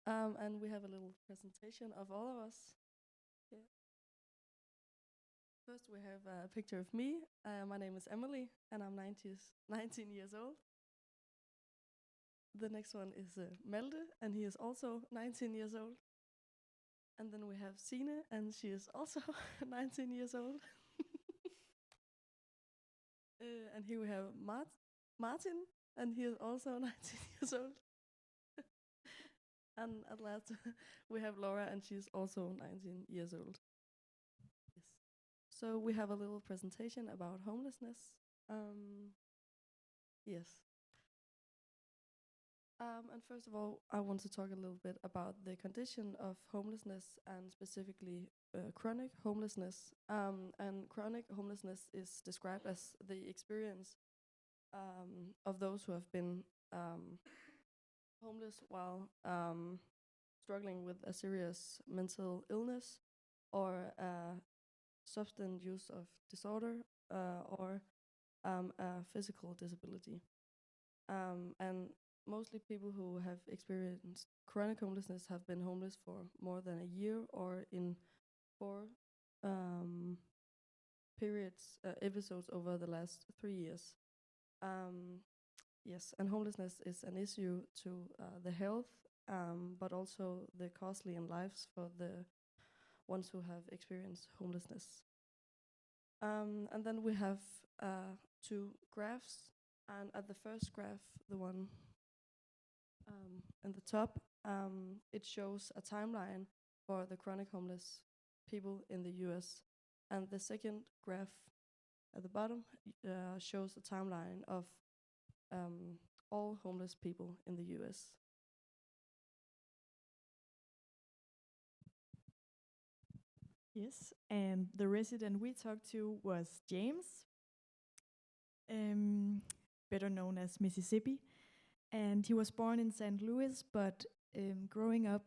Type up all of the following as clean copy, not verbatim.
And we have a little presentation of all of us. Yeah. First, we have a picture of me. My name is Emily, and I'm 19 years old. The next one is Malte, and he is also 19 years old. And then we have Sine, and she is also 19 years old. And here we have Martin, and he is also 19 years old. And at last, we have Laura, and she's also 19 years old. Yes. So we have a little presentation about homelessness. Yes. And first of all, I want to talk a little bit about the condition of homelessness and specifically chronic homelessness. And chronic homelessness is described as the experience of those who have been homeless while struggling with a serious mental illness or substance use of disorder or a physical disability. And mostly people who have experienced chronic homelessness have been homeless for more than a year or in 4 um, episodes over the last 3 years. Yes, and homelessness is an issue to the health, but also the costly in lives for the ones who have experienced homelessness. And then we have 2 graphs, and at the first graph, the one in the top, it shows a timeline for the chronic homeless people in the US. And the second graph at the bottom shows a timeline of all homeless people in the US. Yes, and the resident we talked to was James, better known as Mississippi. And he was born in St. Louis, but growing up,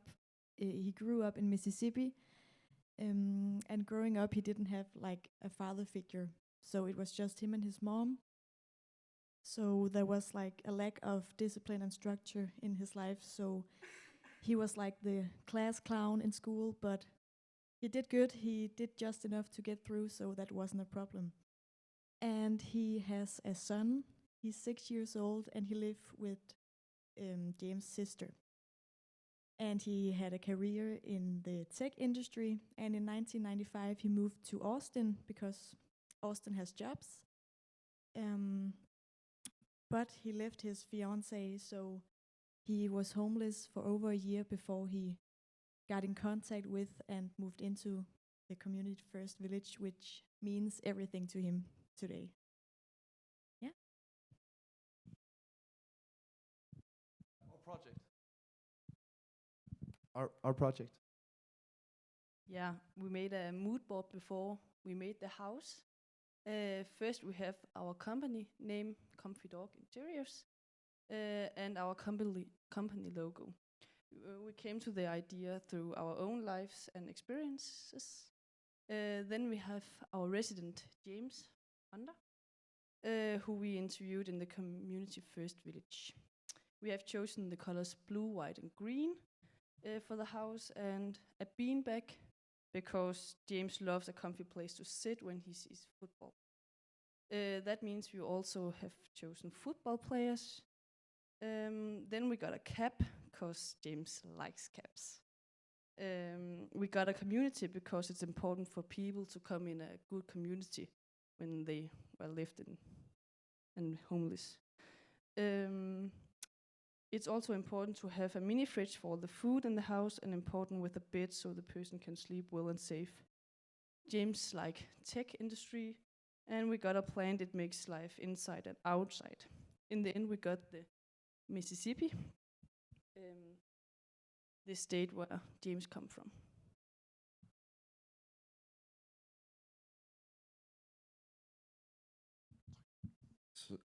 he grew up in Mississippi. And growing up, he didn't have like a father figure. So it was just him and his mom. So there was like a lack of discipline and structure in his life. So he was like the class clown in school, but he did good. He did just enough to get through, so that wasn't a problem. And he has a son. He's 6 years old, and he lived with James' sister. And he had a career in the tech industry. And in 1995, he moved to Austin because Austin has jobs. But he left his fiancée, so he was homeless for over a year before he got in contact with and moved into the Community First Village, which means everything to him today. Yeah. Our project. Our project. Yeah, we made a mood board before we made the house. First, we have our company name, Comfy Dog Interiors, and our company logo. We came to the idea through our own lives and experiences. Then we have our resident, James Honda, who we interviewed in the Community First Village. We have chosen the colors blue, white, and green for the house, and a beanbag because James loves a comfy place to sit when he sees football. That means we also have chosen football players. Then we got a cap because James likes caps. We got a community because it's important for people to come in a good community when they were lived in and homeless. It's also important to have a mini fridge for all the food in the house and important with a bed so the person can sleep well and safe. James like tech industry, and we got a plant that makes life inside and outside. In the end, we got the Mississippi, the state where James come from.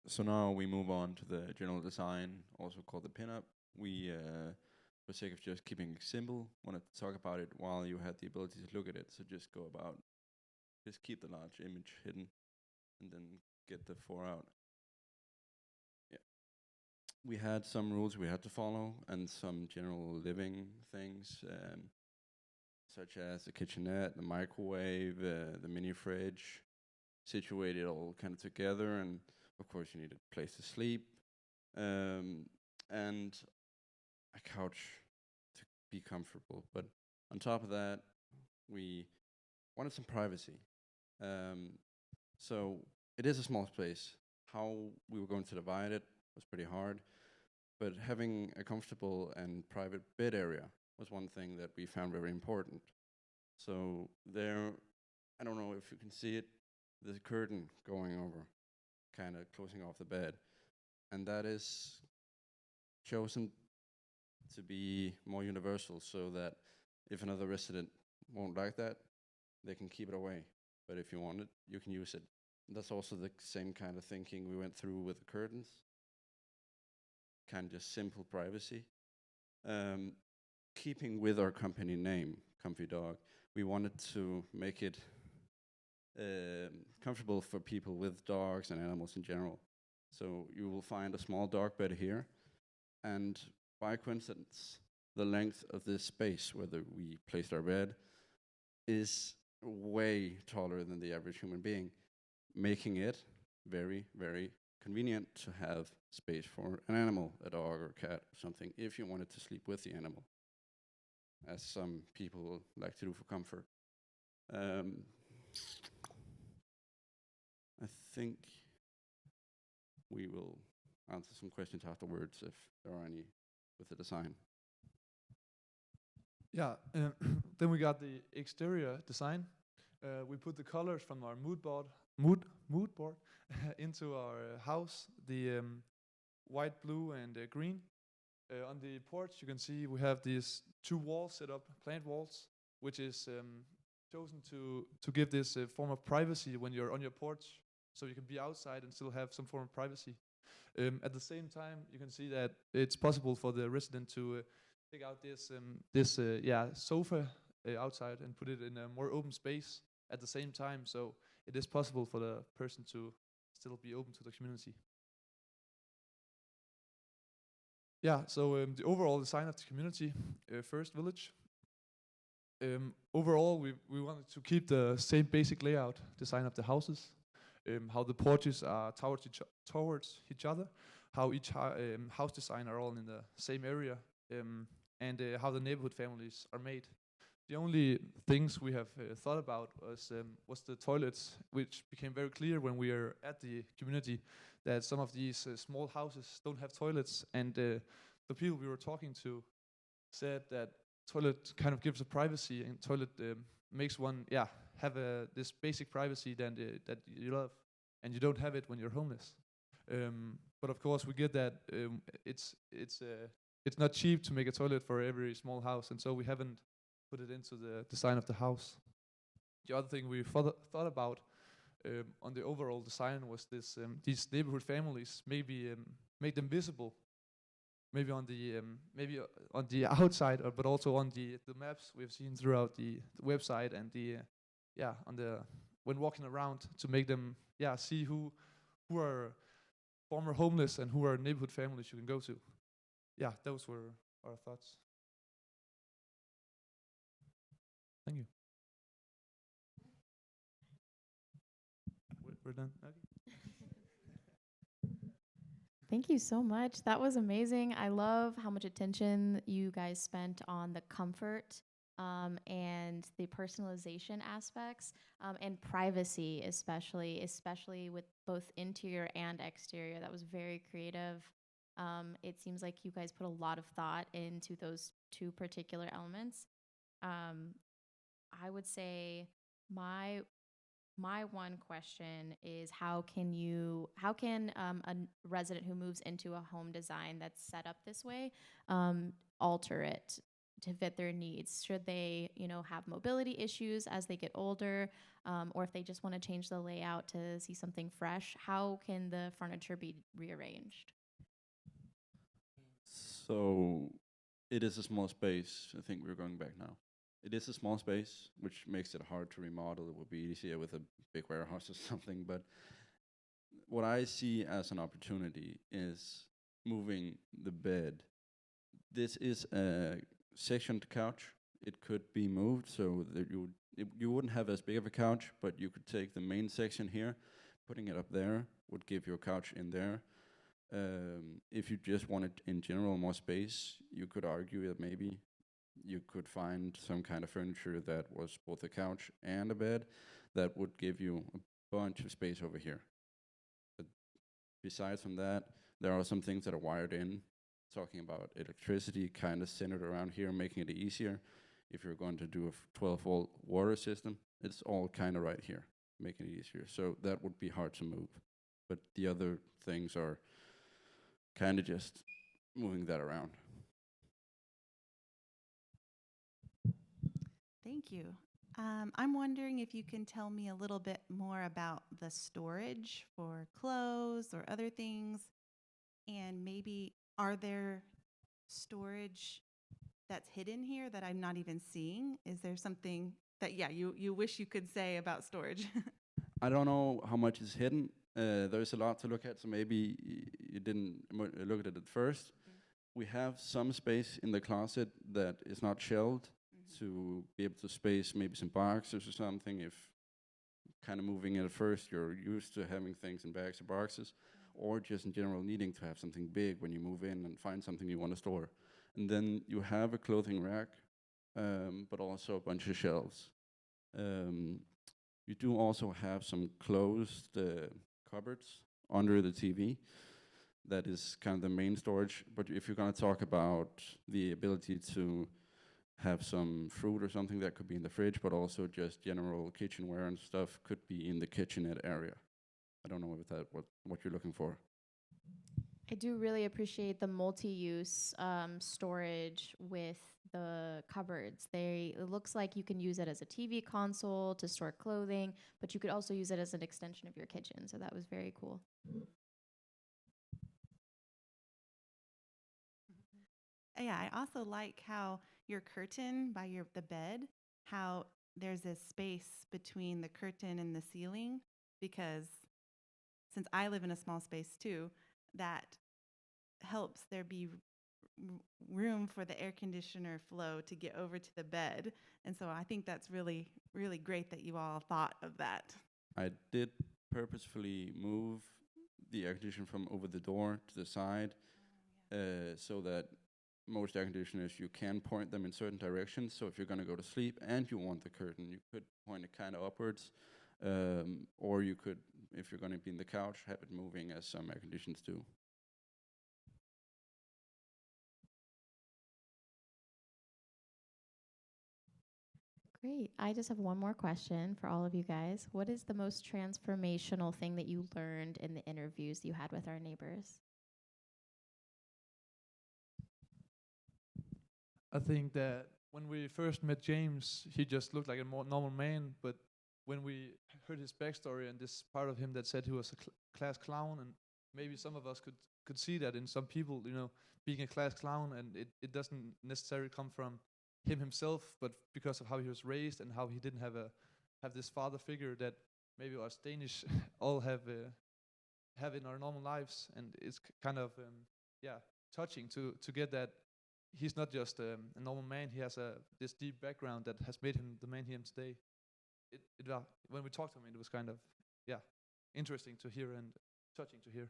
So now we move on to the general design, also called the pinup. We, for sake of just keeping it simple, wanted to talk about it while you had the ability to look at it. So just go about, just keep the large image hidden, and then get the 4 out. Yeah. we had some rules we had to follow and some general living things, such as the kitchenette, the microwave, the mini fridge, situated all kind of together, and of course you need a place to sleep, and a couch to be comfortable. But on top of that, we wanted some privacy. So it is a small space. How we were going to divide it was pretty hard, but having a comfortable and private bed area was one thing that we found very important. So there, I don't know if you can see it, there's a curtain going over, kind of closing off the bed. And that is chosen to be more universal, so that if another resident won't like that, they can keep it away. But if you want it, you can use it. That's also the same kind of thinking we went through with the curtains. Kind of just simple privacy. Keeping with our company name, Comfy Dog, we wanted to make it comfortable for people with dogs and animals in general. So you will find a small dog bed here, and by coincidence, the length of this space where we placed our bed is way taller than the average human being, making it very, very convenient to have space for an animal, a dog or cat or something, if you wanted to sleep with the animal, as some people like to do for comfort. I think we will answer some questions afterwards if there are any with the design. Yeah, then we got the exterior design. We put the colors from our mood board into our house, the white, blue, and green. On the porch, you can see we have these 2 walls set up, plant walls, which is chosen to give this form of privacy when you're on your porch, so you can be outside and still have some form of privacy. At the same time, you can see that it's possible for the resident to take out this sofa outside and put it in a more open space at the same time, so it is possible for the person to still be open to the community. Yeah, so the overall design of the community, first village. Overall, we wanted to keep the same basic layout design of the houses, how the porches are towards each other, how each house design are all in the same area, and how the neighborhood families are made. The only things we have thought about was the toilets, which became very clear when we are at the community, that some of these small houses don't have toilets, and the people we were talking to said that toilet kind of gives a privacy, and toilet makes one have this basic privacy that you love, and you don't have it when you're homeless. But of course we get that it's not cheap to make a toilet for every small house, and so we haven't put it into the design of the house. The other thing we thought about on the overall design was these neighborhood families, maybe make them visible, maybe on the outside, but also on the maps we've seen throughout the website, and when walking around, to make them see who are former homeless and who are neighborhood families you can go to. Yeah, those were our thoughts. Thank you. We're done. Okay. Thank you so much. That was amazing. I love how much attention you guys spent on the comfort and the personalization aspects and privacy, especially with both interior and exterior. That was very creative. It seems like you guys put a lot of thought into those 2 particular elements. I would say my one question is how can a resident who moves into a home design that's set up this way alter it to fit their needs? Should they, have mobility issues as they get older, or if they just want to change the layout to see something fresh, how can the furniture be rearranged? So it is a small space. I think we're going back now. It is a small space, which makes it hard to remodel. It would be easier with a big warehouse or something. But what I see as an opportunity is moving the bed. This is a sectioned couch. It could be moved so that you wouldn't have as big of a couch, but you could take the main section here, putting it up there would give your couch in there. If you just wanted in general more space, you could argue that maybe you could find some kind of furniture that was both a couch and a bed that would give you a bunch of space over here. But besides from that, there are some things that are wired in, talking about electricity kind of centered around here, making it easier. If you're going to do a 12-volt water system, it's all kind of right here, making it easier. So that would be hard to move. But the other things are kind of just moving that around. Thank you. I'm wondering if you can tell me a little bit more about the storage for clothes or other things, and maybe are there storage that's hidden here that I'm not even seeing? Is there something that, you wish you could say about storage? I don't know how much is hidden. There's a lot to look at, so maybe you didn't look at it at first. We have some space in the closet that is not shelved to be able to space maybe some boxes or something. If kind of moving in at first, you're used to having things in bags or boxes, or just in general needing to have something big when you move in and find something you want to store. And then you have a clothing rack, but also a bunch of shelves. You do also have some closed cupboards under the TV. That is kind of the main storage. But if you're going to talk about the ability to have some fruit or something, that could be in the fridge, but also just general kitchenware and stuff could be in the kitchenette area. I don't know if that what you're looking for. I do really appreciate the multi-use storage with the cupboards. It looks like you can use it as a TV console to store clothing, but you could also use it as an extension of your kitchen. So that was very cool. Yeah, I also like how your curtain by the bed, how there's a space between the curtain and the ceiling, because since I live in a small space too, that helps there be room for the air conditioner flow to get over to the bed. And so I think that's really, really great that you all thought of that. I did purposefully move the air conditioner from over the door to the side, so that most air conditioners, you can point them in certain directions. So if you're going to go to sleep and you want the curtain, you could point it kind of upwards. Or you could, if you're going to be in the couch, have it moving as some air conditioners do. Great. I just have one more question for all of you guys. What is the most transformational thing that you learned in the interviews you had with our neighbors? I think that when we first met James, he just looked like a more normal man, but when we heard his backstory and this part of him that said he was a class clown, and maybe some of us could see that in some people, being a class clown, and it doesn't necessarily come from him himself, but because of how he was raised and how he didn't have this father figure that maybe us Danish all have in our normal lives, and it's kind of touching to get that he's not just a normal man. He has this deep background that has made him the man he is today. When we talked to him, it was kind of interesting to hear and touching to hear.